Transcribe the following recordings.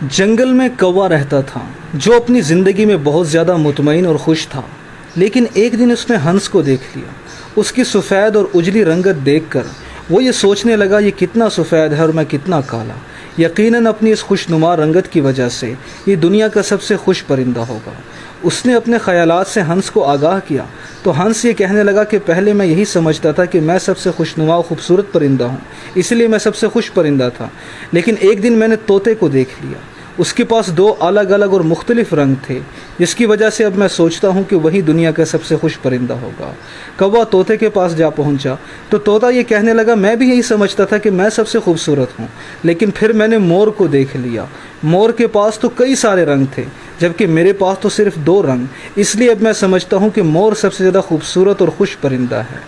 جنگل میں کوا رہتا تھا جو اپنی زندگی میں بہت زیادہ مطمئن اور خوش تھا، لیکن ایک دن اس نے ہنس کو دیکھ لیا۔ اس کی سفید اور اجلی رنگت دیکھ کر وہ یہ سوچنے لگا یہ کتنا سفید ہے اور میں کتنا کالا۔ یقیناً اپنی اس خوشنما رنگت کی وجہ سے یہ دنیا کا سب سے خوش پرندہ ہوگا۔ اس نے اپنے خیالات سے ہنس کو آگاہ کیا تو ہنس یہ کہنے لگا کہ پہلے میں یہی سمجھتا تھا کہ میں سب سے خوشنما و خوبصورت پرندہ ہوں، اس لیے میں سب سے خوش پرندہ تھا، لیکن ایک دن میں نے طوطے کو دیکھ لیا۔ اس کے پاس دو الگ الگ اور مختلف رنگ تھے، جس کی وجہ سے اب میں سوچتا ہوں کہ وہی دنیا کا سب سے خوش پرندہ ہوگا۔ کوا طوطے کے پاس جا پہنچا تو طوطا یہ کہنے لگا میں بھی یہی سمجھتا تھا کہ میں سب سے خوبصورت ہوں، لیکن پھر میں نے مور کو دیکھ لیا۔ مور کے پاس تو کئی سارے رنگ تھے، جبکہ میرے پاس تو صرف دو رنگ، اس لیے اب میں سمجھتا ہوں کہ مور سب سے زیادہ خوبصورت اور خوش پرندہ ہے۔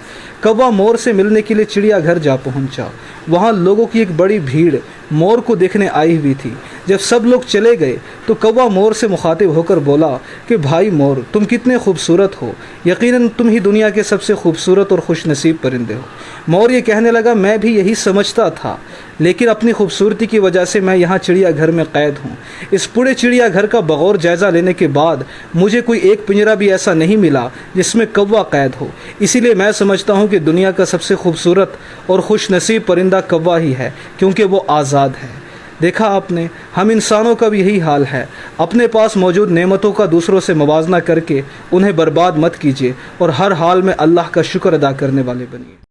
کوا مور سے ملنے کے لیے چڑیا گھر جا پہنچا۔ وہاں لوگوں کی ایک بڑی بھیڑ مور کو دیکھنے آئی ہوئی تھی۔ جب سب لوگ چلے گئے تو کوا مور سے مخاطب ہو کر بولا کہ بھائی مور، تم کتنے خوبصورت ہو، یقیناً تم ہی دنیا کے سب سے خوبصورت اور خوش نصیب پرندے ہو۔ مور یہ کہنے لگا میں بھی یہی سمجھتا تھا، لیکن اپنی خوبصورتی کی وجہ سے میں یہاں چڑیا گھر میں قید ہوں۔ اس پورے چڑیا گھر کا بغور جائزہ لینے کے بعد مجھے کوئی ایک پنجرا بھی ایسا نہیں ملا جس میں کوا قید ہو، اسی لیے میں سمجھتا ہوں کہ دنیا کا سب سے خوبصورت اور خوش نصیب پرندہ کوا ہی ہے، کیونکہ وہ آزاد ہے۔ دیکھا آپ نے، ہم انسانوں کا بھی یہی حال ہے۔ اپنے پاس موجود نعمتوں کا دوسروں سے موازنہ کر کے انہیں برباد مت کیجیے اور ہر حال میں اللہ کا شکر ادا کرنے والے بنیے۔